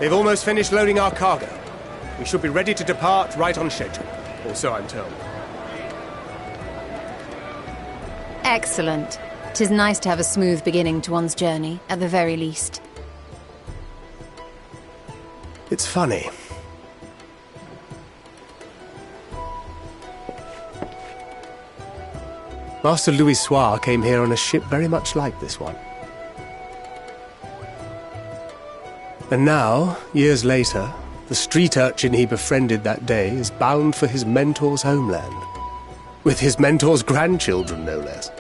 They've almost finished loading our cargo. We should be ready to depart right on schedule, or so I'm told. Excellent. 'Tis nice to have a smooth beginning to one's journey, at the very least. It's funny. Master Ffxiv came here on a ship very much like this one. And now, years later, the street urchin he befriended that day is bound for his mentor's homeland. With his mentor's grandchildren, no less.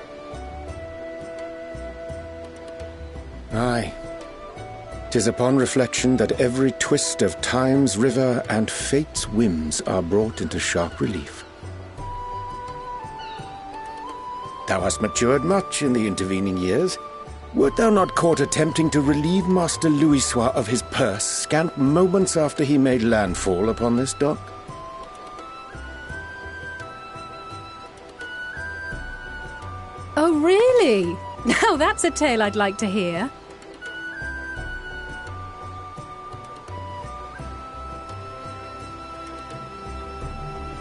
Aye. 'Tis upon reflection that every twist of time's river and fate's whims are brought into sharp relief. Thou hast matured much in the intervening years. Wert thou not caught attempting to relieve Master Ffxiv of his purse scant moments after he made landfall upon this dock? Oh, really? Now that's a tale I'd like to hear.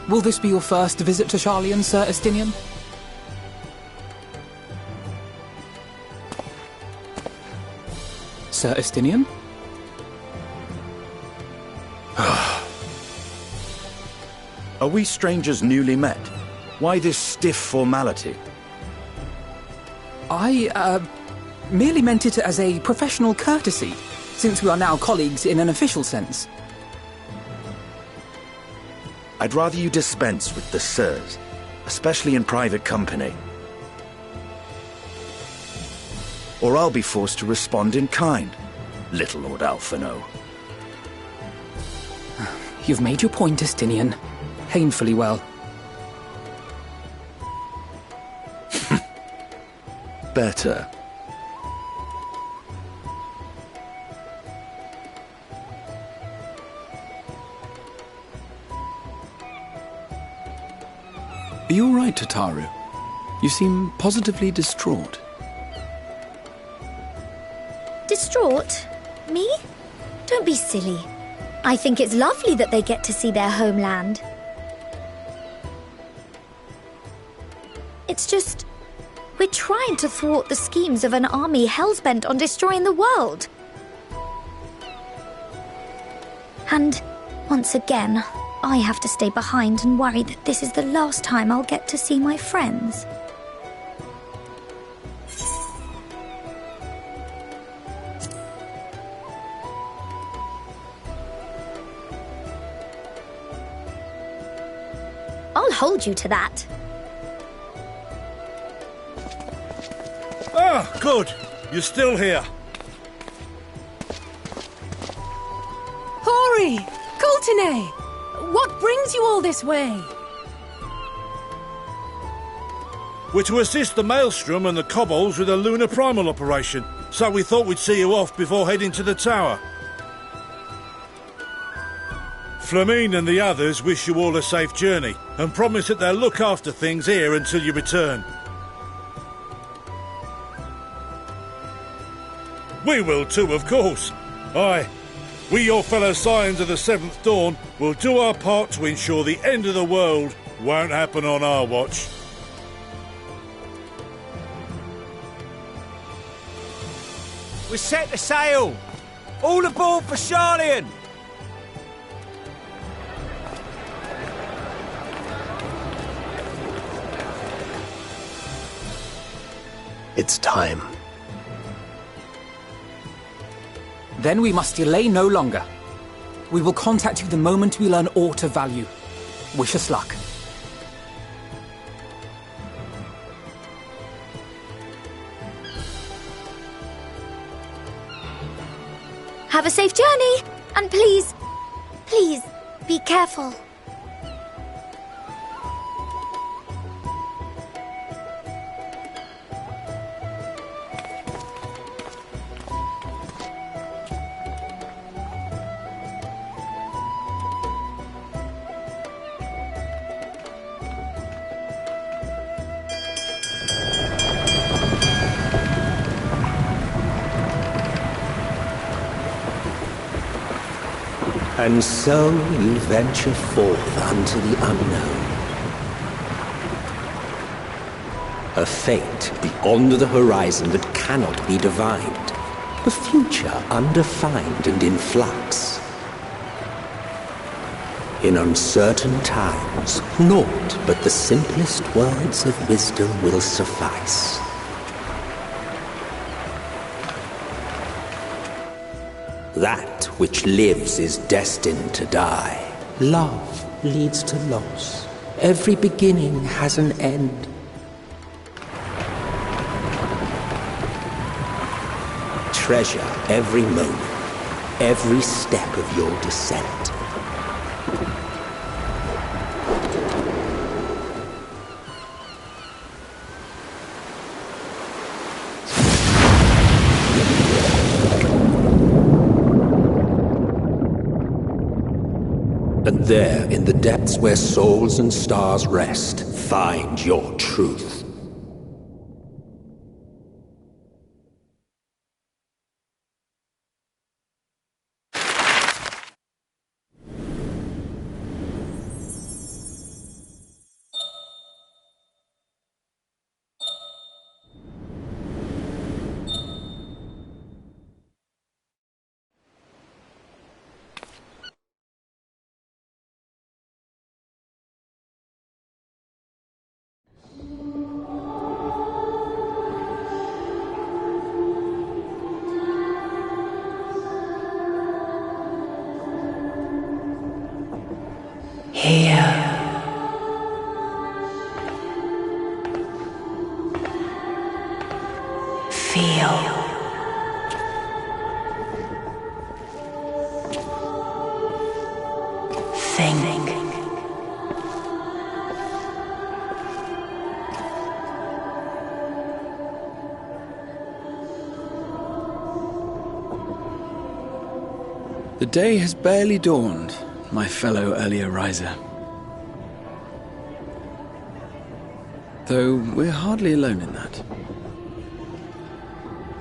Will this be your first visit to Sharlayan, Sir Estinian? Sir Estinian? Are we strangers newly met? Why this stiff formality? I, merely meant it as a professional courtesy, since we are now colleagues in an official sense. I'd rather you dispense with the sirs, especially in private company. Or I'll be forced to respond in kind, little Lord Alphino. You've made your point, Estinian. Painfully well. Better. Are you all right, Tataru? You seem positively distraught. Distraught? Me? Don't be silly. I think it's lovely that they get to see their homeland. It's just, we're trying to thwart the schemes of an army hellbent on destroying the world. And, once again, I have to stay behind and worry that this is the last time I'll get to see my friends. I'll hold you to that. Ah, good. You're still here. Hori! Coltine! What brings you all this way? We're to assist the Maelstrom and the Kobolds with a lunar primal operation, so we thought we'd see you off before heading to the tower. Flamine and the others wish you all a safe journey, and promise that they'll look after things here until you return. We will too, of course. Aye, we, your fellow Scions of the Seventh Dawn, will do our part to ensure the end of the world won't happen on our watch. We're set to sail! All aboard for Sharlayan! It's time. Then we must delay no longer. We will contact you the moment we learn aught of value. Wish us luck. Have a safe journey, and please, please, be careful. And so you venture forth unto the unknown. A fate beyond the horizon that cannot be divined. A future undefined and in flux. In uncertain times, naught but the simplest words of wisdom will suffice. That which lives is destined to die. Love leads to loss. Every beginning has an end. Treasure every moment, every step of your descent. And there, in the depths where souls and stars rest, find your truth. Here. Feel. Think. The day has barely dawned, my fellow earlier riser. Though we're hardly alone in that.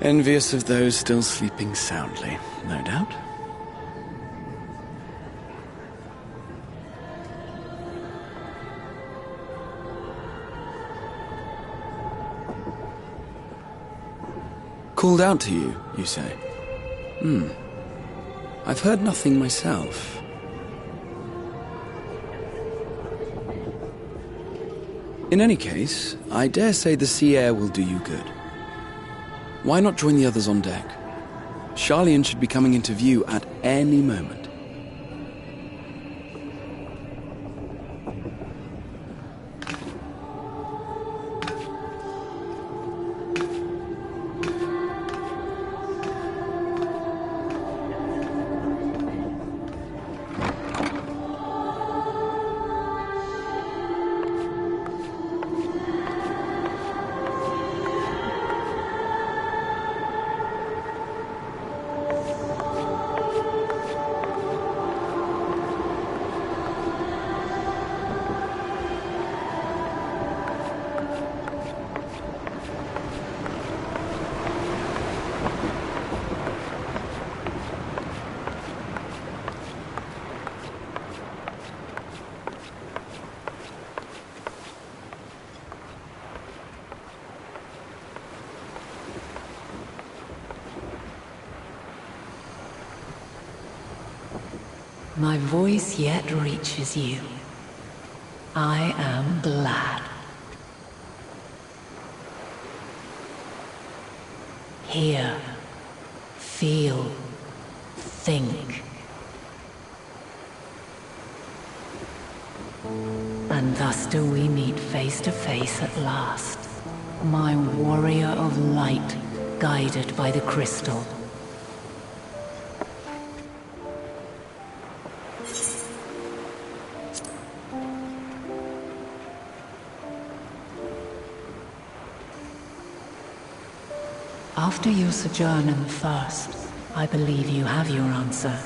Envious of those still sleeping soundly, no doubt. Called out to you, you say? I've heard nothing myself. In any case, I dare say the sea air will do you good. Why not join the others on deck? Charlian should be coming into view at any moment. My voice yet reaches you. I am glad. Hear, feel, think. And thus do we meet face to face at last. My warrior of light, guided by the crystal. After your sojourn in the First, I believe you have your answer.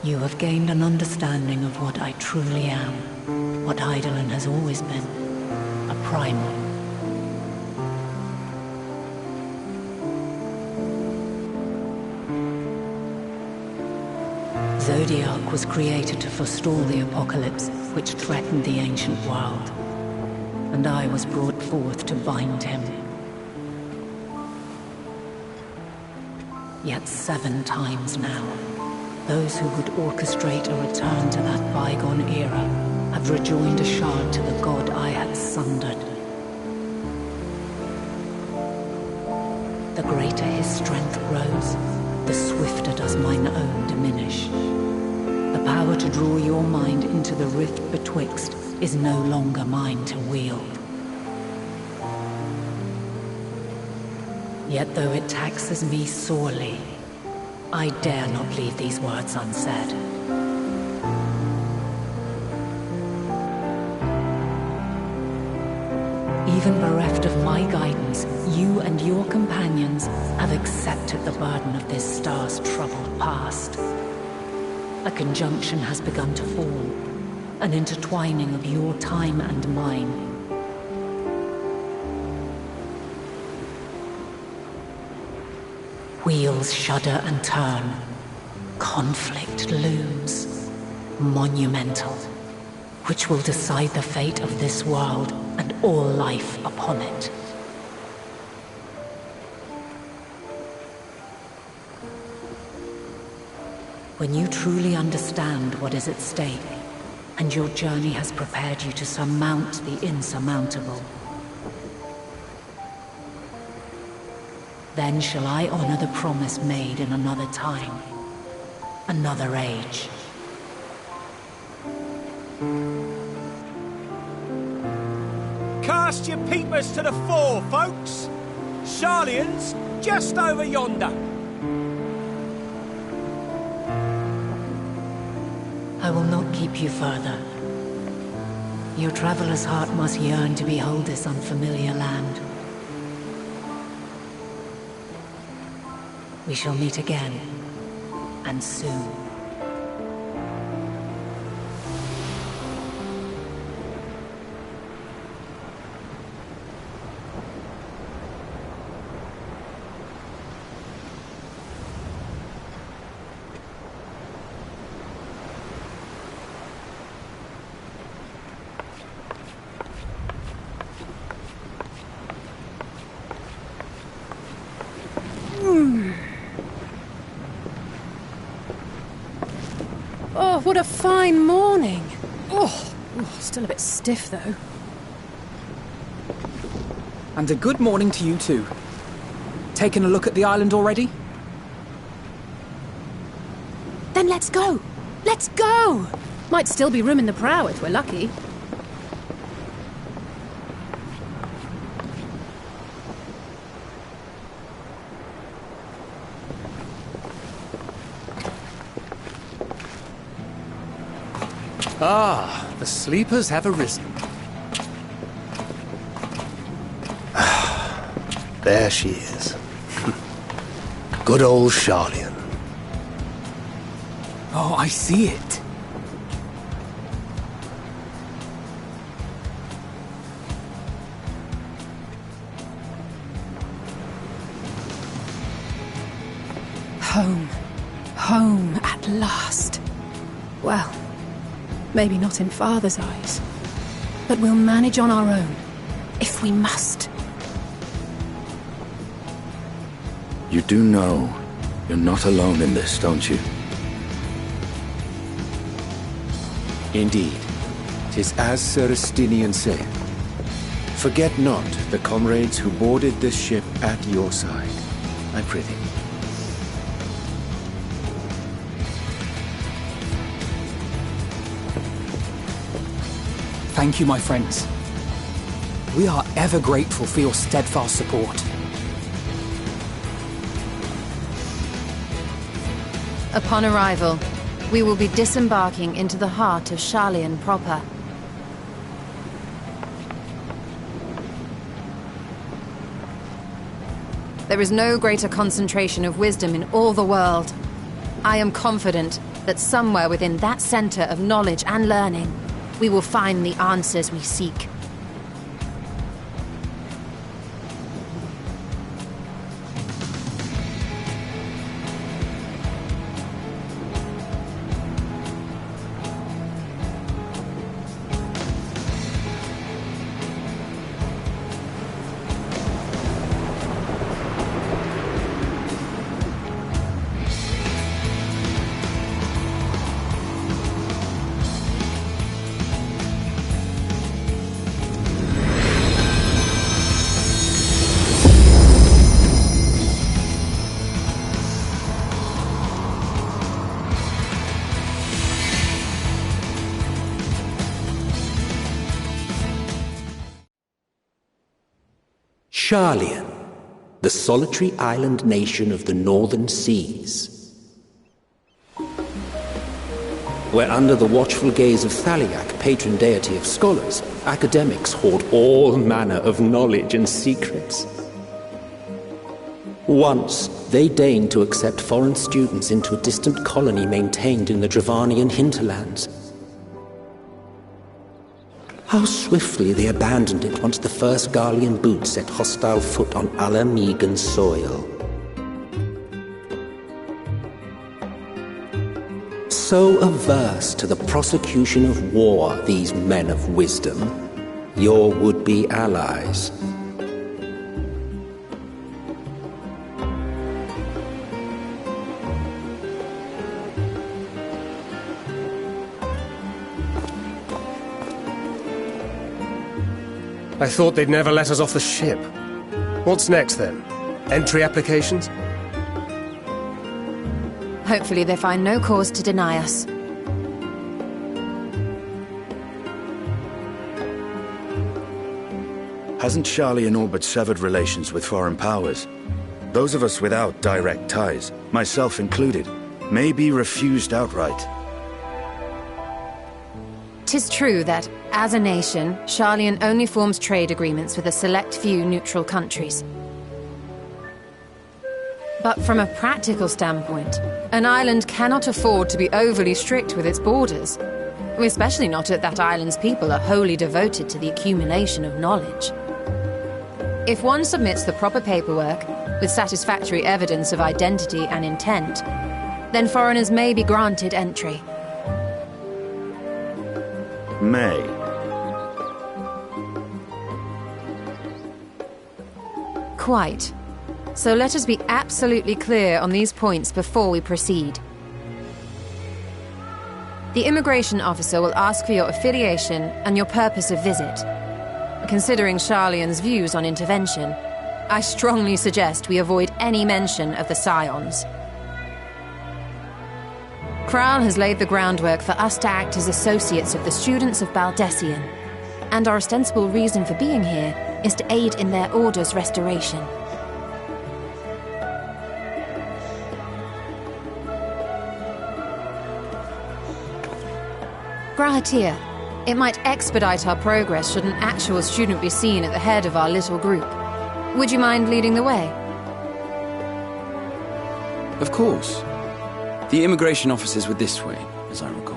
You have gained an understanding of what I truly am, what Eidolon has always been, a primal. Zodiac was created to forestall the apocalypse which threatened the ancient world. And I was brought forth to bind him. Yet 7 times now, those who would orchestrate a return to that bygone era have rejoined a shard to the god I had sundered. The greater his strength grows, the swifter does mine own diminish. The power to draw your mind into the rift betwixt is no longer mine to wield. Yet though it taxes me sorely, I dare not leave these words unsaid. Even bereft of my guidance, you and your companions have accepted the burden of this star's troubled past. A conjunction has begun to fall, an intertwining of your time and mine. Wheels shudder and turn. Conflict looms, monumental, which will decide the fate of this world and all life upon it. When you truly understand what is at stake, and your journey has prepared you to surmount the insurmountable, then shall I honor the promise made in another time, another age. Cast your peepers to the fore, folks. Sharlayan's just over yonder. I will not keep you further. Your traveler's heart must yearn to behold this unfamiliar land. We shall meet again, and soon. Oh, what a fine morning. Oh, still a bit stiff, though. And a good morning to you too. Taking a look at the island already? Then let's go! Let's go! Might still be room in the prow if we're lucky. Ah, the sleepers have arisen. There she is. Good old Sharlayan. Oh, I see it. Home. Home at last. Well, maybe not in Father's eyes, but we'll manage on our own, if we must. You do know you're not alone in this, don't you? Indeed. 'Tis as Sir Estinian said. Forget not the comrades who boarded this ship at your side, I prithee. Thank you, my friends. We are ever grateful for your steadfast support. Upon arrival, we will be disembarking into the heart of Sharlayan proper. There is no greater concentration of wisdom in all the world. I am confident that somewhere within that center of knowledge and learning, we will find the answers we seek. Sharlayan, the solitary island nation of the northern seas. Where under the watchful gaze of Thaliak, patron deity of scholars, academics hoard all manner of knowledge and secrets. Once, they deigned to accept foreign students into a distant colony maintained in the Dravanian hinterlands. How swiftly they abandoned it once the first Garlean boot set hostile foot on Alamegan soil. So averse to the prosecution of war, these men of wisdom, your would-be allies. I thought they'd never let us off the ship. What's next, then? Entry applications? Hopefully they find no cause to deny us. Hasn't Sharlayan all but severed relations with foreign powers? Those of us without direct ties, myself included, may be refused outright. 'Tis true that, as a nation, Sharlayan only forms trade agreements with a select few neutral countries. But from a practical standpoint, an island cannot afford to be overly strict with its borders, especially not if that island's people are wholly devoted to the accumulation of knowledge. If one submits the proper paperwork, with satisfactory evidence of identity and intent, then foreigners may be granted entry. May. Quite. So let us be absolutely clear on these points before we proceed. The immigration officer will ask for your affiliation and your purpose of visit. Considering Sharlayan's views on intervention, I strongly suggest we avoid any mention of the Scions. Kral has laid the groundwork for us to act as associates of the students of Baldessian, and our ostensible reason for being here is to aid in their order's restoration. Grahatir, it might expedite our progress should an actual student be seen at the head of our little group. Would you mind leading the way? Of course. The immigration officers were this way, as I recall.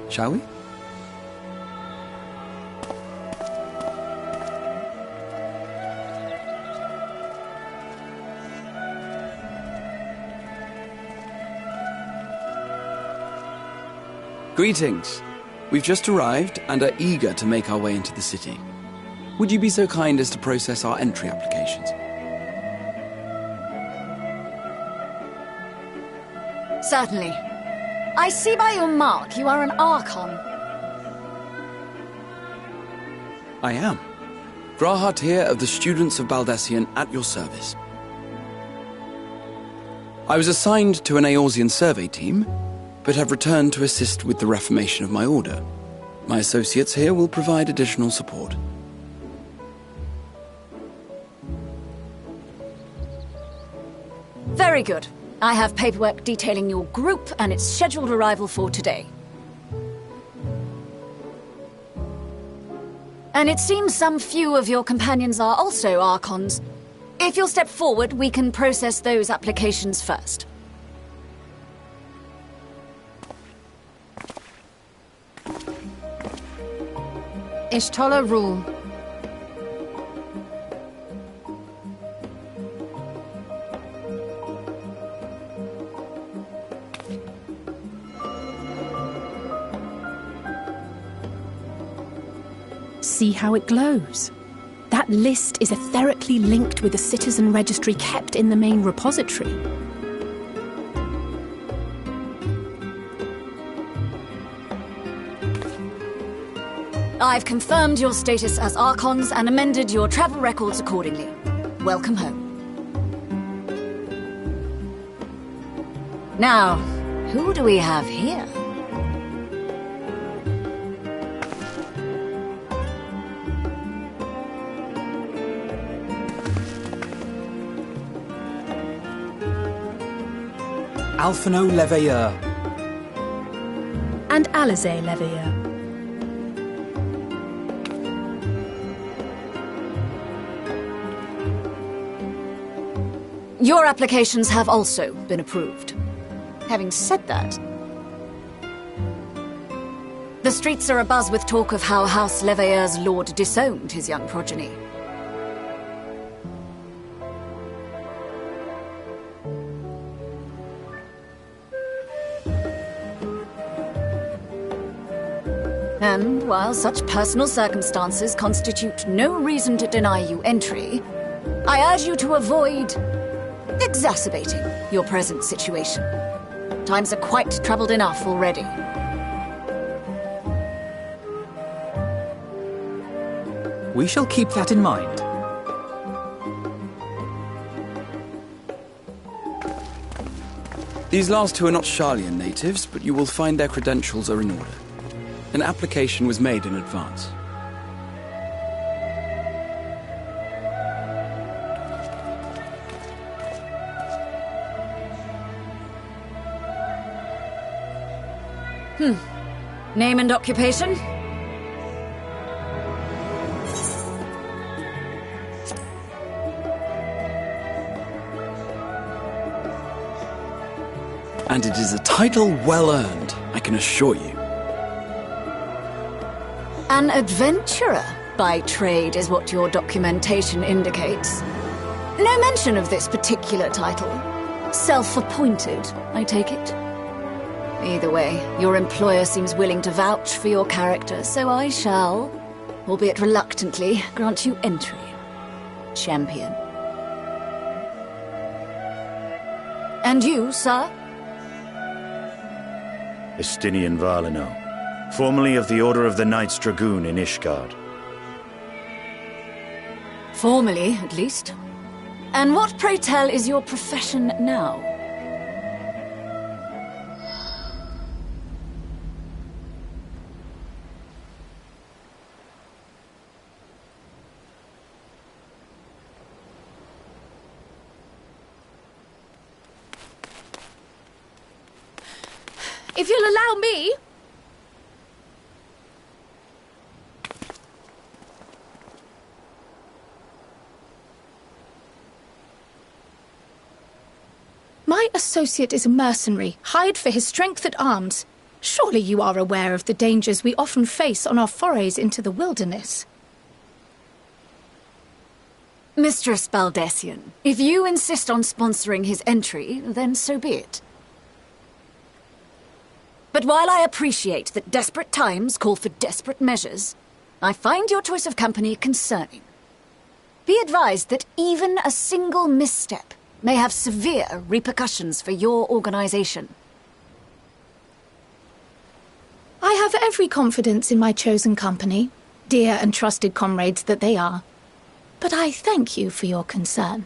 Shall we? Greetings. We've just arrived and are eager to make our way into the city. Would you be so kind as to process our entry applications? Certainly. I see by your mark you are an Archon. I am. Grahatir of the Students of Baldessian at your service. I was assigned to an Eorzean survey team, but have returned to assist with the reformation of my order. My associates here will provide additional support. Very good. I have paperwork detailing your group and its scheduled arrival for today. And it seems some few of your companions are also Archons. If you'll step forward, we can process those applications first. Ishtola rule. See how it glows? That list is etherically linked with the citizen registry kept in the main repository. I've confirmed your status as Archons and amended your travel records accordingly. Welcome home. Now, who do we have here? Alphino Leveilleur. And Alizé Leveilleur. Your applications have also been approved. Having said that, the streets are abuzz with talk of how House Leveilleur's lord disowned his young progeny. And while such personal circumstances constitute no reason to deny you entry, I urge you to avoid exacerbating your present situation. Times are quite troubled enough already. We shall keep that in mind. These last two are not Sharlayan natives, but you will find their credentials are in order. An application was made in advance. Name and occupation? And it is a title well earned, I can assure you. An adventurer by trade is what your documentation indicates. No mention of this particular title. Self-appointed, I take it? Either way, your employer seems willing to vouch for your character, so I shall, albeit reluctantly, grant you entry. Champion. And you, sir? Estinian Valino, formerly of the Order of the Knights Dragoon in Ishgard. Formally, at least. And what, pray tell, is your profession now? If you'll allow me... My associate is a mercenary, hired for his strength at arms. Surely you are aware of the dangers we often face on our forays into the wilderness. Mistress Baldessian, if you insist on sponsoring his entry, then so be it. But while I appreciate that desperate times call for desperate measures, I find your choice of company concerning. Be advised that even a single misstep may have severe repercussions for your organization. I have every confidence in my chosen company, dear and trusted comrades that they are. But I thank you for your concern.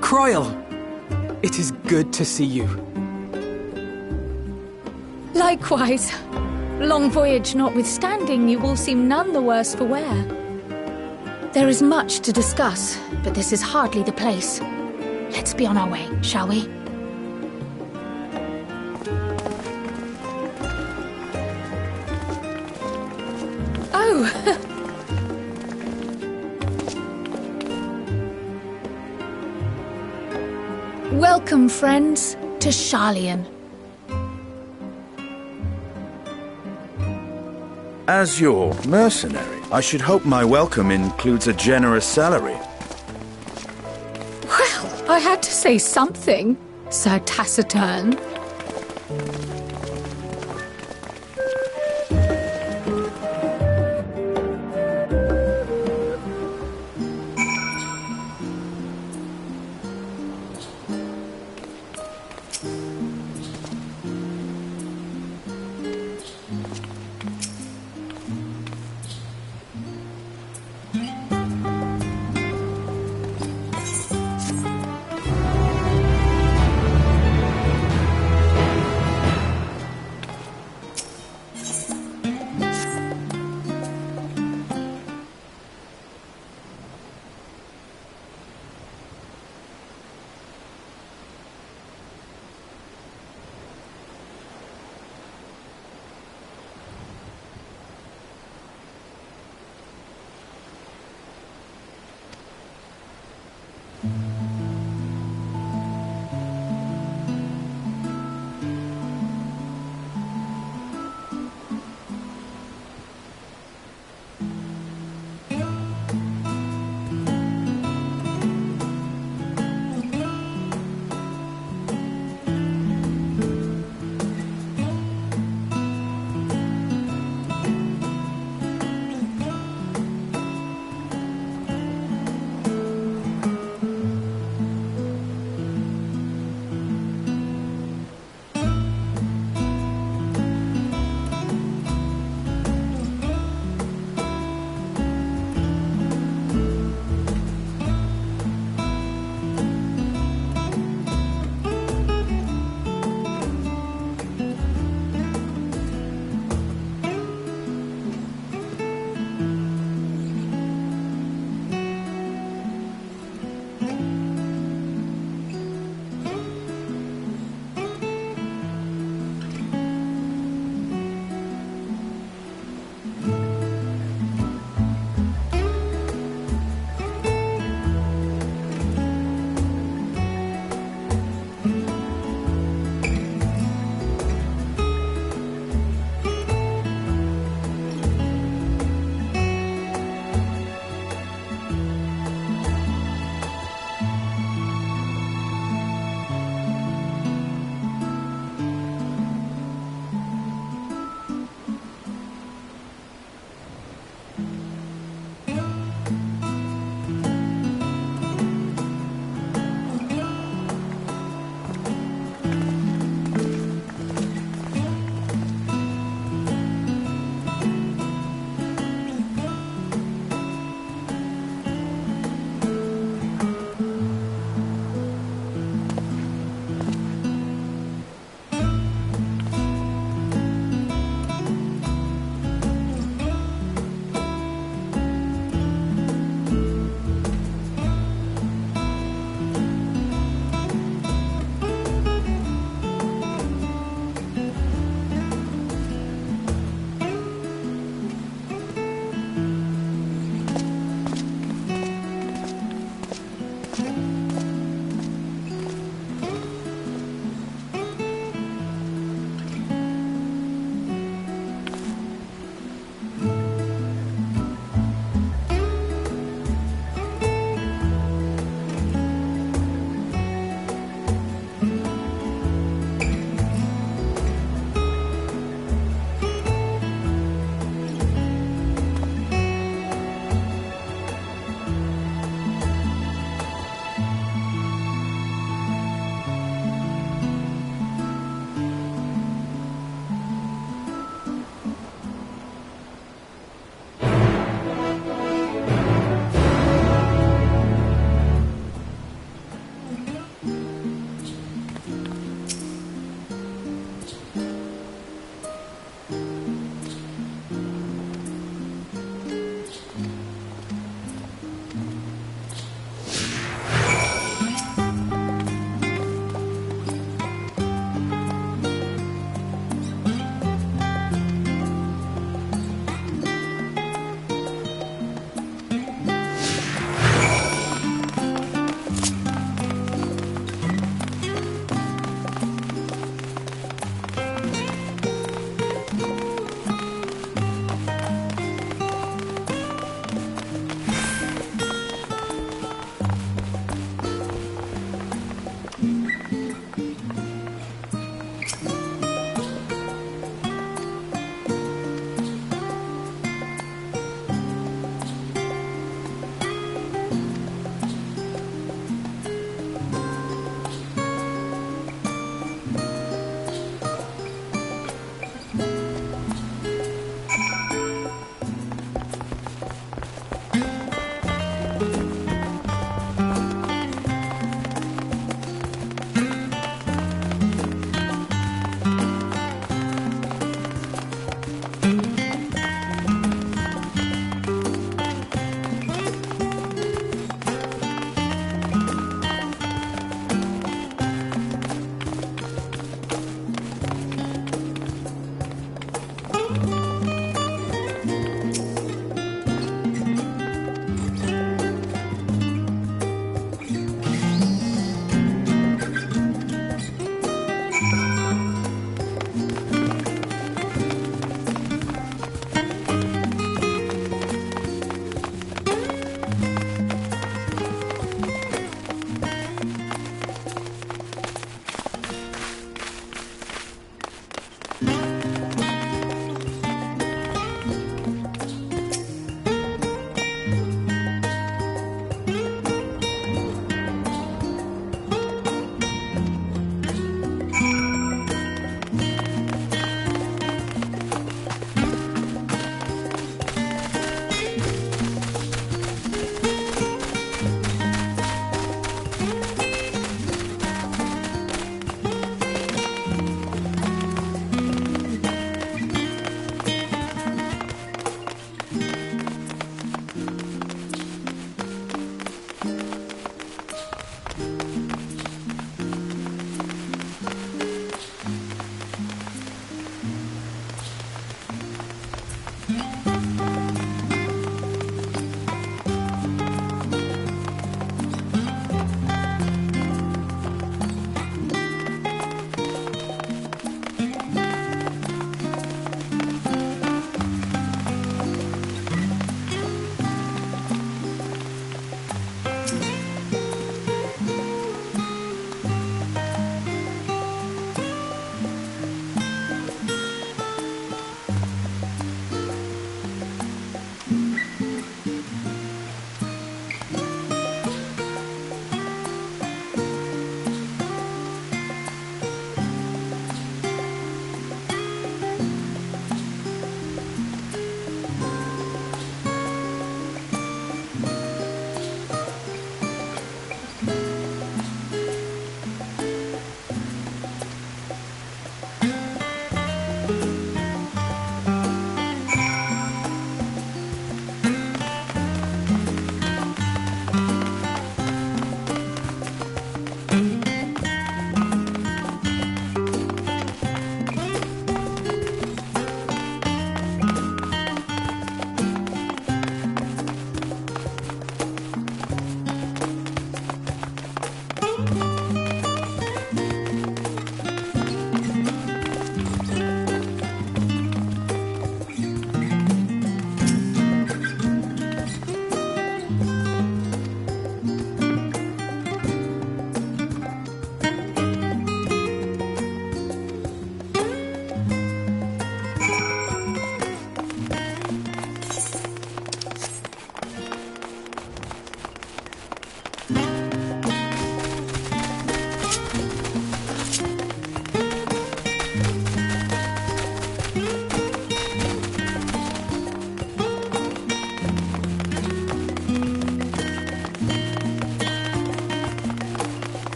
Croyle! It is good to see you. Likewise. Long voyage notwithstanding, you will seem none the worse for wear. There is much to discuss, but this is hardly the place. Let's be on our way, shall we? Oh! Welcome, friends, to Sharlayan. As your mercenary, I should hope my welcome includes a generous salary. Well, I had to say something, Sir Taciturn.